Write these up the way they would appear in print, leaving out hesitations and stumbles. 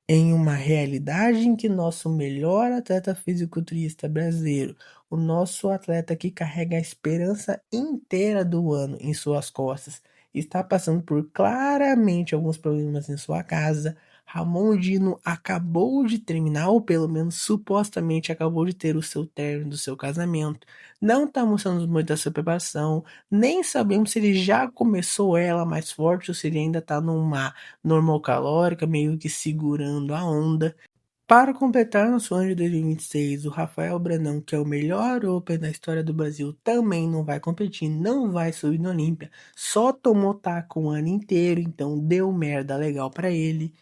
Em uma realidade em que nosso melhor atleta fisiculturista brasileiro, o nosso atleta que carrega a esperança inteira do ano em suas costas, está passando por claramente alguns problemas em sua casa. Ramon Dino acabou de terminar, ou pelo menos supostamente acabou de ter o seu término do seu casamento. Não está mostrando muito a sua preparação, nem sabemos se ele já começou ela mais forte ou se ele ainda está numa normocalórica, meio que segurando a onda. Para completar nosso ano de 2026, o Rafael Brandão, que é o melhor Open da história do Brasil, também não vai competir, não vai subir no Olímpia, só tomou taco o ano inteiro, então deu merda legal para ele.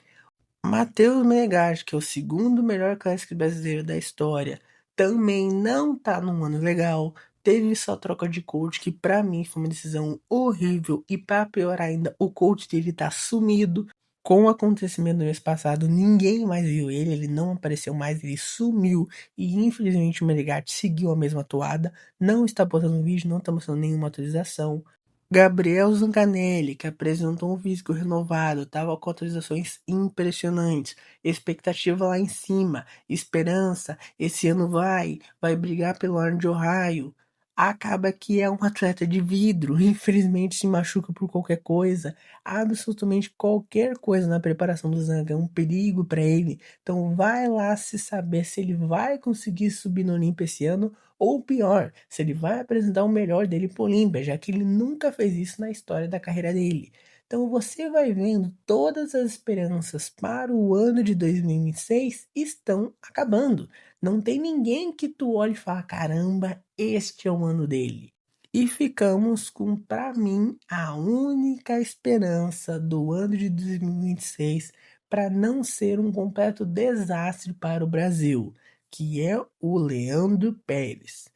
Matheus Menegatti, que é o segundo melhor Classic brasileiro da história, também não tá num ano legal. Teve sua troca de coach, que pra mim foi uma decisão horrível. E pra piorar ainda, o coach dele tá sumido. Com o acontecimento do mês passado, ninguém mais viu ele, ele não apareceu mais, ele sumiu. E infelizmente o Menegatti seguiu a mesma toada, não está postando vídeo, não está mostrando nenhuma atualização. Gabriel Zancanelli, que apresentou um físico renovado, estava com atualizações impressionantes, expectativa lá em cima, esperança, esse ano vai brigar pelo ano de Ohio. Acaba que é um atleta de vidro, infelizmente se machuca por qualquer coisa, absolutamente qualquer coisa na preparação do Zanga é um perigo para ele. Então vai lá se saber se ele vai conseguir subir no Olimpo esse ano ou pior, se ele vai apresentar o melhor dele pro Olímpia, já que ele nunca fez isso na história da carreira dele. Então você vai vendo todas as esperanças para o ano de 2026 estão acabando. Não tem ninguém que tu olhe e fala, caramba, este é o ano dele. E ficamos com, para mim, a única esperança do ano de 2026 para não ser um completo desastre para o Brasil, que é o Leandro Pérez.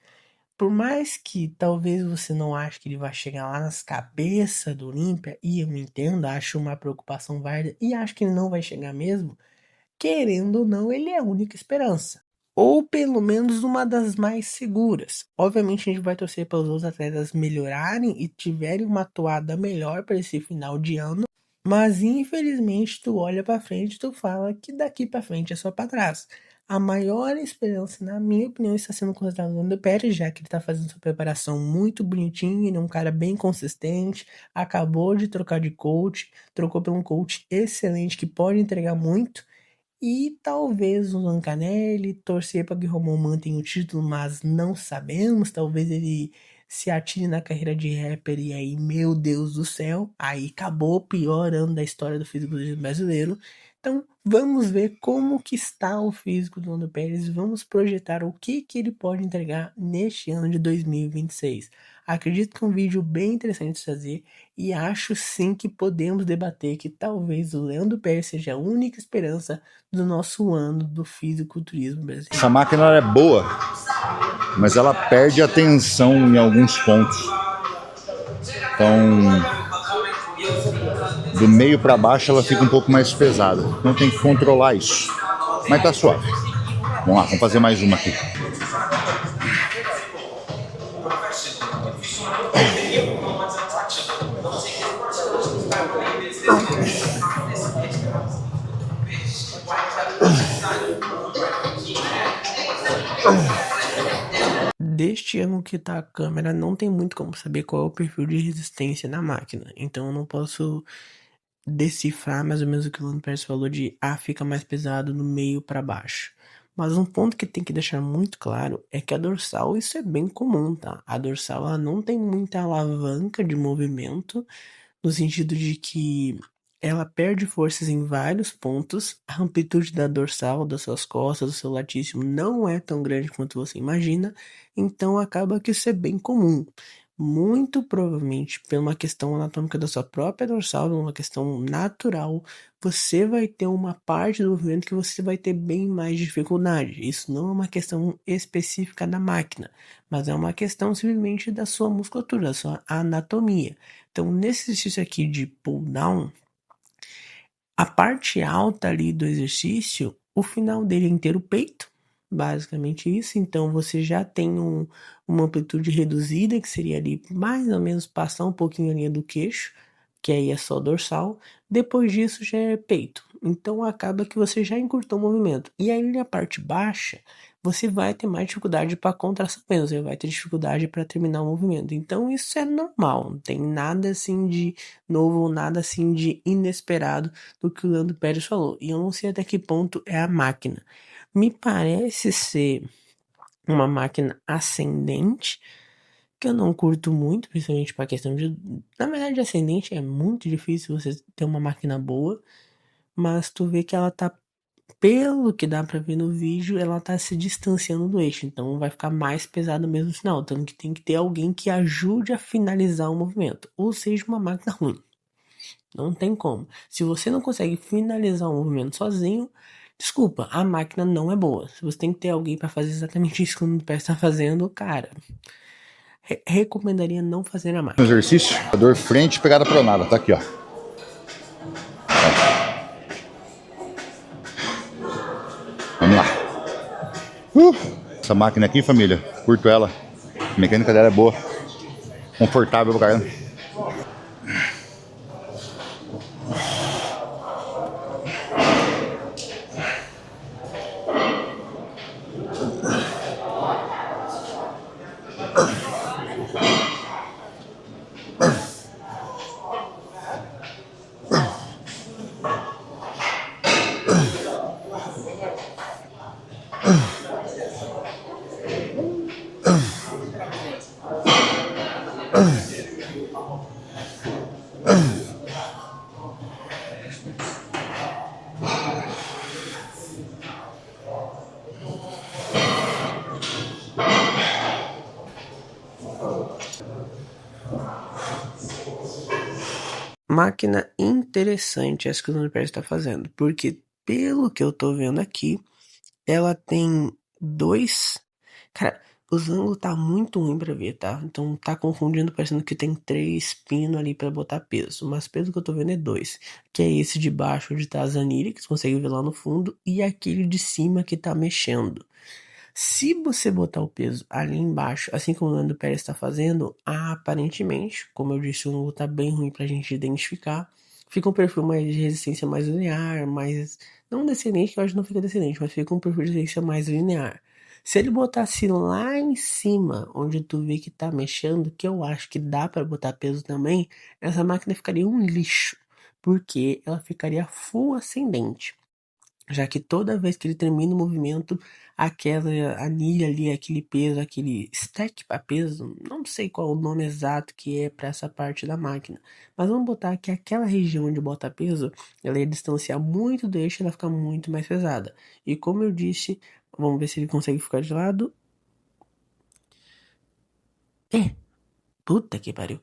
Por mais que talvez você não ache que ele vai chegar lá nas cabeças do Olímpia, e eu me entendo, acho uma preocupação válida, e acho que ele não vai chegar mesmo, querendo ou não, ele é a única esperança. Ou pelo menos uma das mais seguras. Obviamente a gente vai torcer para os outros atletas melhorarem e tiverem uma atuada melhor para esse final de ano, mas infelizmente tu olha para frente e tu fala que daqui para frente é só para trás. A maior esperança, na minha opinião, está sendo considerado o Lando Pérez, já que ele está fazendo sua preparação muito bonitinho, ele é um cara bem consistente, acabou de trocar de coach, trocou por um coach excelente que pode entregar muito, e talvez o Zancanelli torcer para que o Romão mantenha o título, mas não sabemos. Talvez ele se atire na carreira de rapper e aí, meu Deus do céu, aí acabou o pior ano da história do fisiculturismo brasileiro. Então, vamos ver como que está o físico do Lando Pérez, vamos projetar o que ele pode entregar neste ano de 2026. Acredito que é um vídeo bem interessante de fazer e acho sim que podemos debater que talvez o Leandro Pérez seja a única esperança do nosso ano do fisiculturismo brasileiro. Essa máquina é boa, mas ela perde atenção em alguns pontos. Então, do meio para baixo ela fica um pouco mais pesada. Então tem que controlar isso. Mas tá suave. Vamos lá, vamos fazer mais uma aqui. Deste ano que tá a câmera, não tem muito como saber qual é o perfil de resistência da máquina. Então eu não posso decifrar mais ou menos o que o Lando Pérez falou de fica mais pesado no meio para baixo. Mas um ponto que tem que deixar muito claro é que a dorsal, isso é bem comum, tá? A dorsal ela não tem muita alavanca de movimento, no sentido de que ela perde forças em vários pontos, a amplitude da dorsal, das suas costas, do seu latíssimo não é tão grande quanto você imagina, então acaba que isso é bem comum. Muito provavelmente, por uma questão anatômica da sua própria dorsal, uma questão natural, você vai ter uma parte do movimento que você vai ter bem mais dificuldade. Isso não é uma questão específica da máquina, mas é uma questão simplesmente da sua musculatura, da sua anatomia. Então, nesse exercício aqui de pull down, a parte alta ali do exercício, o final dele é inteiro peito, basicamente isso. Então, você já tem uma amplitude reduzida, que seria ali mais ou menos passar um pouquinho a linha do queixo, que aí é só dorsal, depois disso já é peito. Então acaba que você já encurtou o movimento. E aí na parte baixa, você vai ter mais dificuldade para contração mesmo, você vai ter dificuldade para terminar o movimento. Então isso é normal, não tem nada assim de novo, nada assim de inesperado do que o Leandro Pérez falou. E eu não sei até que ponto é a máquina. Me parece ser uma máquina ascendente, que eu não curto muito, principalmente para questão de. Na verdade, ascendente é muito difícil você ter uma máquina boa, mas tu vê que ela tá, pelo que dá pra ver no vídeo, ela tá se distanciando do eixo, então vai ficar mais pesado mesmo no final. Tanto que tem que ter alguém que ajude a finalizar o movimento, ou seja, uma máquina ruim. Não tem como. Se você não consegue finalizar o movimento sozinho, desculpa, a máquina não é boa. Se você tem que ter alguém para fazer exatamente isso que o pé está fazendo, cara, recomendaria não fazer a máquina. Exercício, dor frente, pegada pronada, tá aqui, ó. Vamos lá. Essa máquina aqui, família, curto ela. A mecânica dela é boa. Confortável pra caramba. Máquina interessante essa que o Nuno Pérez está fazendo, porque pelo que eu tô vendo aqui, ela tem dois. Cara, os ângulos tá muito ruim pra ver, tá? Então tá confundindo, parecendo que tem 3 pinos ali pra botar peso. Mas pelo que eu tô vendo é dois. Que é esse de baixo onde tá as anilhas, que você consegue ver lá no fundo, e aquele de cima que tá mexendo. Se você botar o peso ali embaixo, assim como o Nando Pérez está fazendo, aparentemente, como eu disse, o ângulo tá bem ruim pra gente identificar. Fica um perfil mais de resistência mais linear, mais. Não descendente, que eu acho que não fica descendente, mas fica um perfil de resistência mais linear. Se ele botasse lá em cima, onde tu vê que tá mexendo, que eu acho que dá para botar peso também, essa máquina ficaria um lixo, porque ela ficaria full ascendente, já que toda vez que ele termina o movimento, aquela anilha ali, aquele peso, aquele stack para peso, não sei qual o nome exato que é para essa parte da máquina, mas vamos botar que aquela região onde bota peso, ela ia distanciar muito do eixo, ela fica muito mais pesada. E como eu disse, vamos ver se ele consegue ficar de lado. É, puta que pariu.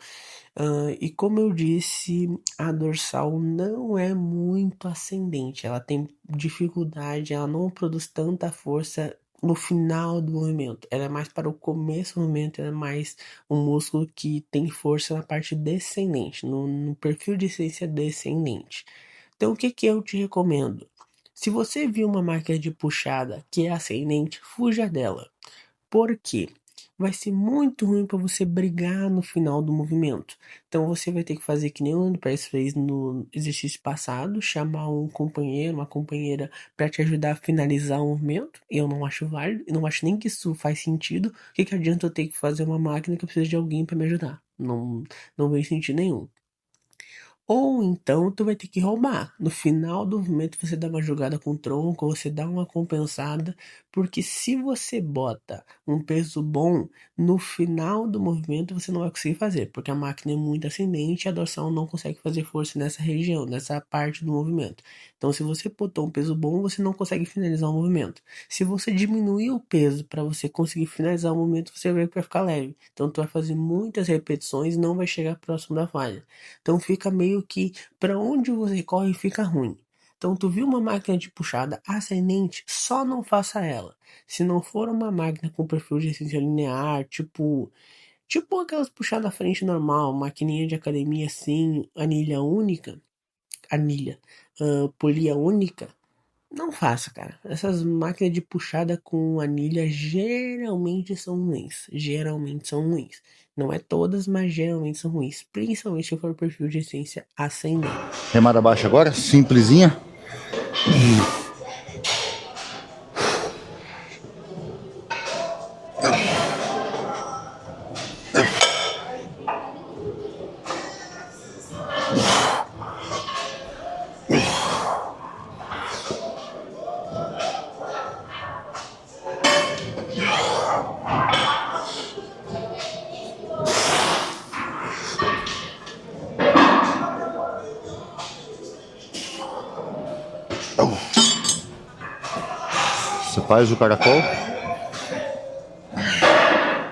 E como eu disse, a dorsal não é muito ascendente. Ela tem dificuldade, ela não produz tanta força no final do movimento. Ela é mais para o começo do movimento, ela é mais um músculo que tem força na parte descendente, no perfil de essência descendente. Então, o que que eu te recomendo? Se você viu uma máquina de puxada que é ascendente, fuja dela. Por quê? Vai ser muito ruim para você brigar no final do movimento. Então você vai ter que fazer que nem o Leandro Paes fez no exercício passado, chamar um companheiro, uma companheira para te ajudar a finalizar o movimento. Eu não acho válido, eu não acho nem que isso faz sentido. O que que adianta eu ter que fazer uma máquina que eu preciso de alguém para me ajudar? Não, não vejo sentido nenhum. Ou então tu vai ter que roubar. No final do movimento você dá uma jogada com o tronco, você dá uma compensada, porque se você bota um peso bom, no final do movimento você não vai conseguir fazer, porque a máquina é muito ascendente e a dorsal não consegue fazer força nessa região, nessa parte do movimento. Então se você botou um peso bom, você não consegue finalizar o movimento. Se você diminuir o peso para você conseguir finalizar o movimento, você vai ver que vai ficar leve. Então tu vai fazer muitas repetições e não vai chegar próximo da falha. Então fica meio que para onde você corre fica ruim. Então tu viu uma máquina de puxada ascendente, só não faça ela. Se não for uma máquina com perfil de essência linear, tipo aquelas puxadas à frente normal, maquininha de academia assim, anilha única, anilha, polia única, Não faça, cara. Essas máquinas de puxada com anilha geralmente são ruins. Geralmente são ruins. Não é todas, mas geralmente são ruins. Principalmente se for perfil de essência ascendente. Remada baixa agora, simplesinha. Você faz o caracol,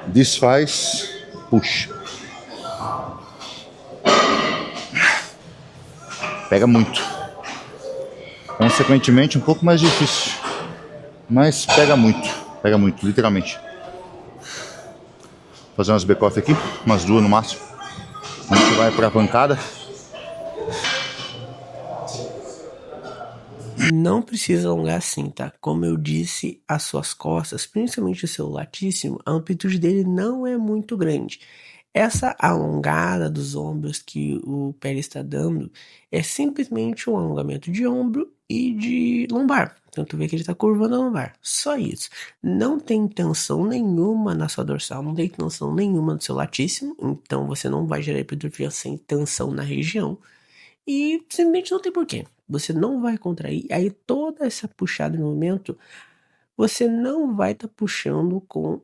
desfaz, puxa. Pega muito. Consequentemente, um pouco mais difícil. Mas pega muito, literalmente. Vou fazer umas back-off aqui, umas duas no máximo. A gente vai pra pancada. Não precisa alongar assim, tá? Como eu disse, as suas costas, principalmente o seu latíssimo, a amplitude dele não é muito grande. Essa alongada dos ombros que o pé está dando é simplesmente um alongamento de ombro e de lombar. Então tu vê que ele está curvando a lombar. Só isso. Não tem tensão nenhuma na sua dorsal, não tem tensão nenhuma no seu latíssimo, então você não vai gerar hipertrofia sem tensão na região. E simplesmente não tem porquê. Você não vai contrair. Aí toda essa puxada no momento, você não vai estar puxando com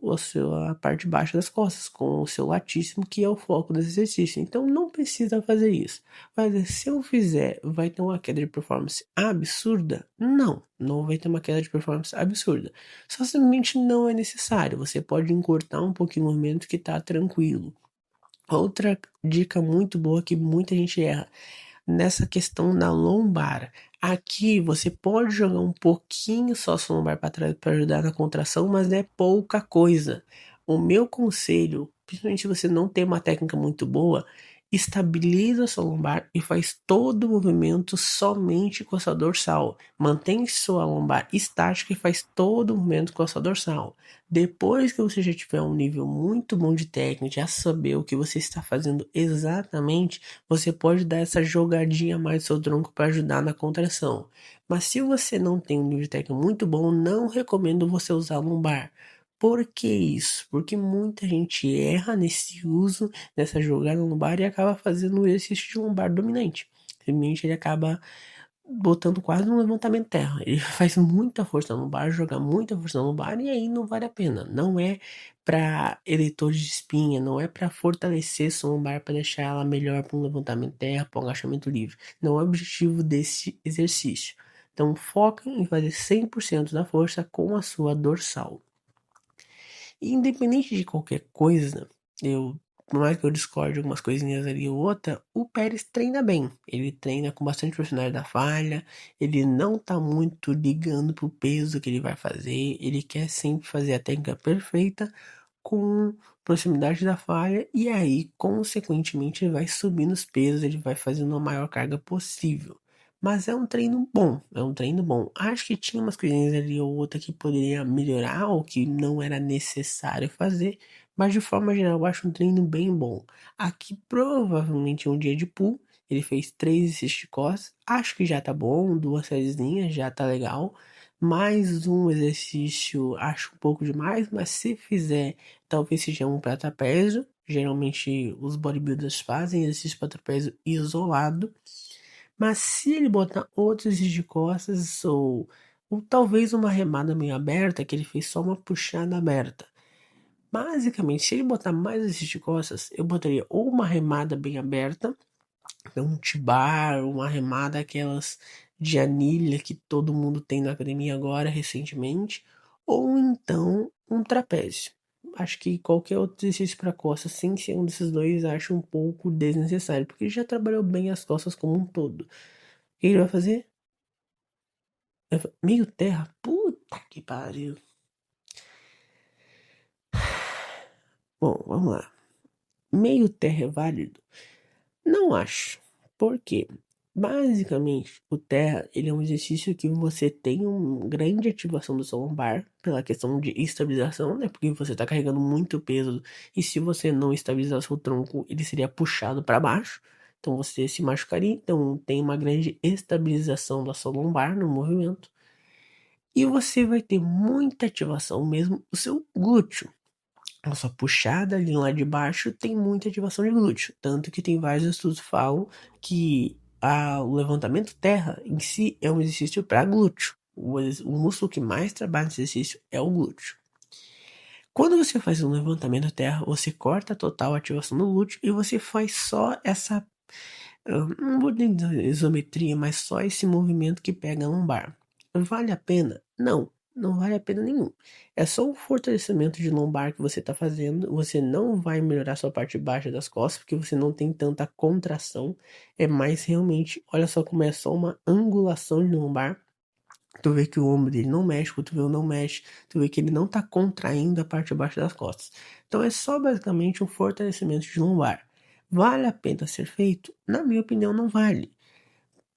a parte baixa das costas, com o seu latíssimo, que é o foco desse exercício. Então não precisa fazer isso. Mas se eu fizer, vai ter uma queda de performance absurda? Não, não vai ter uma queda de performance absurda. Só simplesmente não é necessário. Você pode encurtar um pouquinho o movimento que tá tranquilo. Outra dica muito boa que muita gente erra nessa questão da lombar. Aqui você pode jogar um pouquinho só sua lombar para trás para ajudar na contração, mas é pouca coisa. O meu conselho, principalmente se você não tem uma técnica muito boa, estabiliza sua lombar e faz todo o movimento somente com a sua dorsal. Mantém sua lombar estática e faz todo o movimento com a sua dorsal. Depois que você já tiver um nível muito bom de técnica, já saber o que você está fazendo exatamente, você pode dar essa jogadinha mais do seu tronco para ajudar na contração. Mas se você não tem um nível de técnica muito bom, não recomendo você usar lombar. Por que isso? Porque muita gente erra nesse uso, nessa jogada lombar e acaba fazendo um exercício de lombar dominante. Simplesmente ele acaba botando quase um levantamento terra. Ele faz muita força no bar, joga muita força no bar e aí não vale a pena. Não é para eleitores de espinha, não é para fortalecer sua lombar para deixar ela melhor para um levantamento terra, para um agachamento livre. Não é o objetivo desse exercício. Então foca em fazer 100% da força com a sua dorsal. E independente de qualquer coisa, por mais que eu discorde algumas coisinhas ali ou outra, o Pérez treina bem. Ele treina com bastante profissionalidade da falha, ele não tá muito ligando pro peso que ele vai fazer, ele quer sempre fazer a técnica perfeita com proximidade da falha e aí, consequentemente, ele vai subindo os pesos, ele vai fazendo a maior carga possível. Mas é um treino bom, é um treino bom. Acho que tinha umas coisinhas ali ou outra que poderia melhorar ou que não era necessário fazer, mas de forma geral eu acho um treino bem bom. Aqui provavelmente é um dia de pull, ele fez 3 exercícios de costas, acho que já tá bom, 2 sériezinhas, já tá legal. Mais um exercício acho um pouco demais, mas se fizer, talvez seja um para trapézio. Geralmente os bodybuilders fazem exercício para trapézio isolado. Mas se ele botar outros exercícios de costas ou talvez uma remada meio aberta, que ele fez só uma puxada aberta. Basicamente, se ele botar mais exercício de costas, eu botaria ou uma remada bem aberta, um T-bar, uma remada aquelas de anilha que todo mundo tem na academia agora recentemente, ou então um trapézio. Acho que qualquer outro exercício para costas, sem ser um desses dois, acho um pouco desnecessário, porque ele já trabalhou bem as costas como um todo. O que ele vai fazer? Meio terra? Puta que pariu. Bom, vamos lá. Meio terra é válido? Não acho. Por quê? Basicamente, o terra, ele é um exercício que você tem uma grande ativação do seu lombar, pela questão de estabilização, né? Porque você está carregando muito peso e se você não estabilizar seu tronco, ele seria puxado para baixo. Então você se machucaria. Então tem uma grande estabilização da sua lombar no movimento. E você vai ter muita ativação mesmo do seu glúteo. A sua puxada ali lá de baixo tem muita ativação de glúteo. Tanto que tem vários estudos que falam que o levantamento terra em si é um exercício para glúteo. O músculo que mais trabalha nesse exercício é o glúteo. Quando você faz um levantamento terra, você corta a total ativação do glúteo e você faz só essa, não vou dizer isometria, mas só esse movimento que pega a lombar. Vale a pena? Não, não vale a pena nenhum. É só um fortalecimento de lombar que você está fazendo. Você não vai melhorar sua parte baixa das costas, porque você não tem tanta contração. É mais realmente, olha só como é só uma angulação de lombar. Tu vê que o ombro dele não mexe, o cotovelo não mexe, tu vê que ele não tá contraindo a parte baixa das costas. Então é só basicamente um fortalecimento de lombar. Vale a pena ser feito? Na minha opinião, não vale.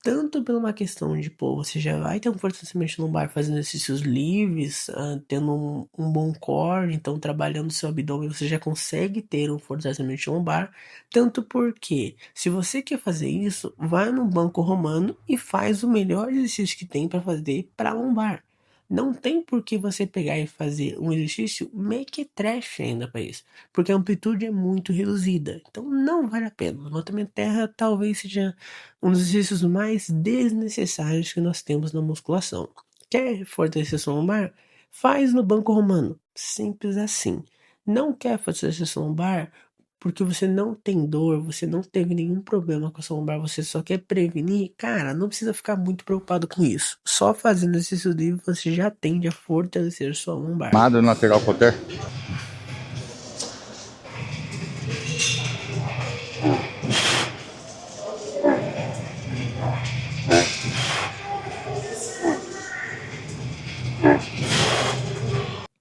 Tanto por uma questão de, pô, você já vai ter um fortalecimento lombar fazendo exercícios livres, tendo um bom core, então trabalhando seu abdômen, você já consegue ter um fortalecimento lombar. Tanto porque, se você quer fazer isso, vai no banco romano e faz o melhor exercício que tem para fazer para lombar. Não tem por que você pegar e fazer um exercício mequetrefe ainda para isso, porque a amplitude é muito reduzida. Então não vale a pena. O levantamento de terra talvez seja um dos exercícios mais desnecessários que nós temos na musculação. Quer fortalecer sua lombar? Faz no banco romano. Simples assim. Não quer fortalecer sua lombar porque você não tem dor, você não teve nenhum problema com a sua lombar, você só quer prevenir? Cara, não precisa ficar muito preocupado com isso. Só fazendo exercício livre você já tende a fortalecer sua lombar. Nada no lateral coter.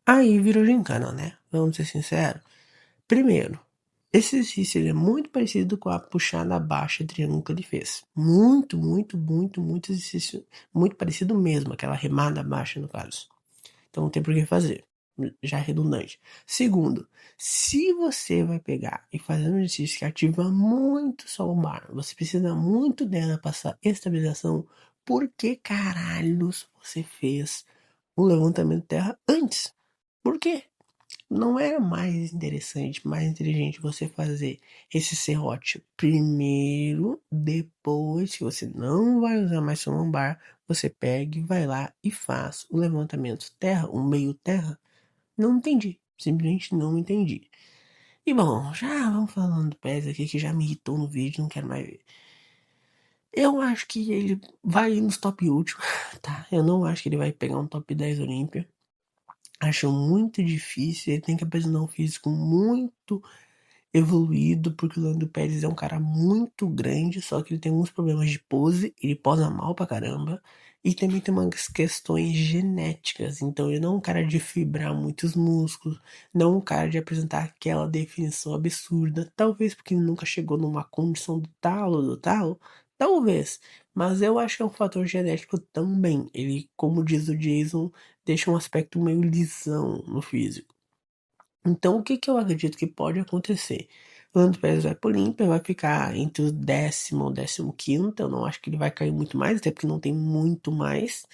Aí virou gincana, né? Vamos ser sinceros. Primeiro, esse exercício ele é muito parecido com a puxada baixa triângulo que ele fez. Muito, muito, muito, muito exercício. Muito parecido mesmo, aquela remada baixa no caso. Então não tem por que fazer. Já é redundante. Segundo, se você vai pegar e fazer um exercício que ativa muito sua lombar, você precisa muito dela para essa estabilização, por que caralhos você fez o levantamento de terra antes? Por quê? Não era mais interessante, mais inteligente você fazer esse serrote primeiro, depois que você não vai usar mais seu lombar, você pega e vai lá e faz o levantamento terra, o meio terra? Não entendi, simplesmente não entendi. E bom, já vamos falando do PES aqui que já me irritou no vídeo, não quero mais ver. Eu acho que ele vai nos top últimos, tá? Eu não acho que ele vai pegar um top 10 Olímpia. Acho muito difícil, ele tem que apresentar um físico muito evoluído, porque o Leandro Pérez é um cara muito grande, só que ele tem alguns problemas de pose, ele posa mal pra caramba, e também tem umas questões genéticas, então ele não é um cara de fibrar muitos músculos, não é um cara de apresentar aquela definição absurda, talvez porque ele nunca chegou numa condição do talo, talvez, mas eu acho que é um fator genético também, ele, como diz o Jason, deixa um aspecto meio lisão no físico. Então, o que que eu acredito que pode acontecer? O Lando Pérez vai pro Olímpia, vai ficar entre o 10º e o 15º. Eu não acho que ele vai cair muito mais, até porque não tem muito mais.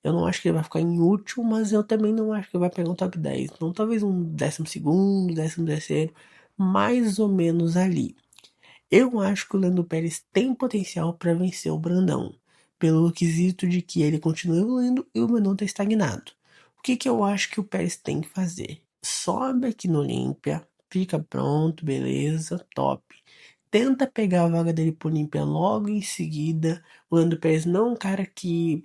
Eu não acho que ele vai ficar em último, mas eu também não acho que ele vai pegar um top 10. Então, talvez um 12º, 13º, mais ou menos ali. Eu acho que o Lando Pérez tem potencial para vencer o Brandão, pelo quesito de que ele continua evoluindo e o Brandão está estagnado. O que que eu acho que o Pérez tem que fazer? Sobe aqui no Olímpia, fica pronto, beleza, top. Tenta pegar a vaga dele pro Olímpia logo em seguida. O Lando Pérez não é um cara que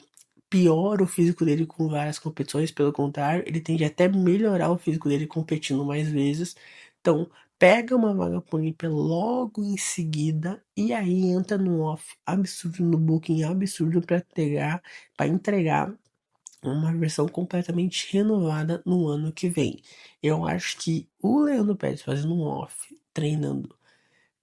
piora o físico dele com várias competições, pelo contrário, ele tende até melhorar o físico dele competindo mais vezes. Então, pega uma vaga pro Olímpia logo em seguida e aí entra no off absurdo, no booking absurdo para entregar uma versão completamente renovada no ano que vem. Eu acho que o Leandro Pérez fazendo um off, treinando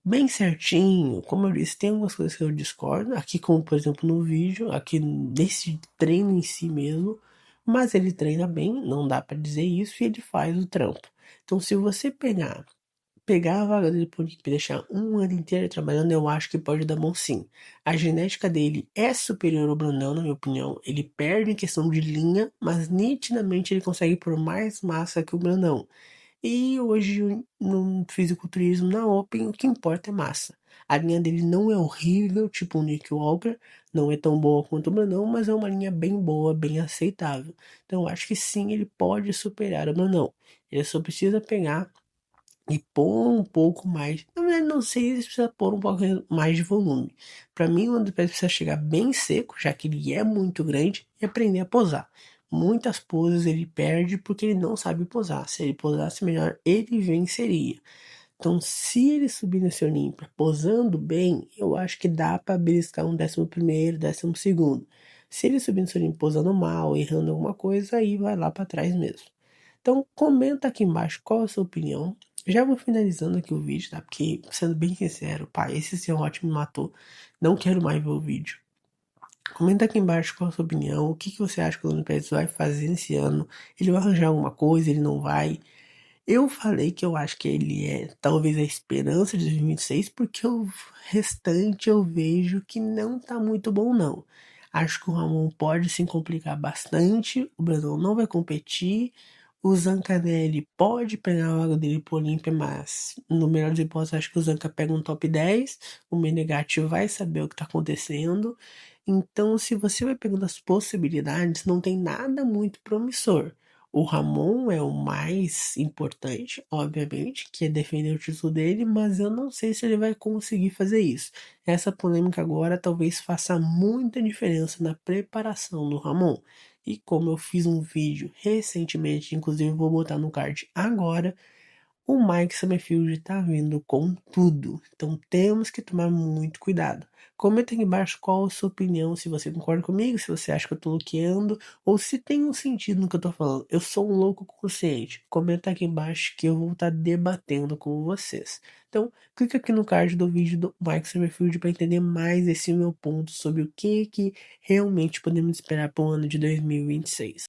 bem certinho. Como eu disse, tem algumas coisas que eu discordo, aqui como por exemplo no vídeo, aqui nesse treino em si mesmo, mas ele treina bem, não dá pra dizer isso, e ele faz o trampo. Então se você pegar a vaga dele por Olímpia e deixar um ano inteiro trabalhando, eu acho que pode dar bom sim. A genética dele é superior ao Brandão, na minha opinião. Ele perde em questão de linha, mas nitidamente ele consegue pôr mais massa que o Brandão. E hoje no fisiculturismo, na Open, o que importa é massa. A linha dele não é horrível, tipo o Nick Walker, não é tão boa quanto o Brandão, mas é uma linha bem boa, bem aceitável. Então eu acho que sim, ele pode superar o Brandão. Ele só precisa pegar e pôr um pouco mais. Na verdade, não sei se precisa pôr um pouco mais de volume. Para mim, o Andrés precisa chegar bem seco, já que ele é muito grande, e aprender a posar. Muitas poses ele perde porque ele não sabe posar. Se ele posasse melhor, ele venceria. Então, se ele subir nesse Olímpia posando bem, eu acho que dá para beliscar um 11º, 12º. Se ele subir nesse Olímpia posando mal, errando alguma coisa, aí vai lá para trás mesmo. Então, comenta aqui embaixo qual a sua opinião. Já vou finalizando aqui o vídeo, tá? Porque, sendo bem sincero, pá, esse seu hot me matou. Não quero mais ver o vídeo. Comenta aqui embaixo qual a sua opinião. O que você acha que o Bruno Pérez vai fazer esse ano? Ele vai arranjar alguma coisa? Ele não vai? Eu falei que eu acho que ele é talvez a esperança de 2026, porque o restante eu vejo que não tá muito bom, não. Acho que o Ramon pode se complicar bastante, o Brasil não vai competir, o Zancanelli pode pegar a vaga dele pro Olímpia, mas no melhor das hipóteses, acho que o Zanca pega um top 10, o Menegatti vai saber o que tá acontecendo. Então, se você vai pegando as possibilidades, não tem nada muito promissor. O Ramon é o mais importante, obviamente, que é defender o título dele, mas eu não sei se ele vai conseguir fazer isso. Essa polêmica agora talvez faça muita diferença na preparação do Ramon. E como eu fiz um vídeo recentemente, inclusive vou botar no card agora, o Mike Summerfield tá vindo com tudo, então temos que tomar muito cuidado. Comenta aqui embaixo qual a sua opinião, se você concorda comigo, se você acha que eu tô loqueando, ou se tem um sentido no que eu tô falando. Eu sou um louco consciente. Comenta aqui embaixo que eu vou estar debatendo com vocês. Então, clica aqui no card do vídeo do Mike Summerfield para entender mais esse meu ponto sobre o que realmente podemos esperar para o ano de 2026.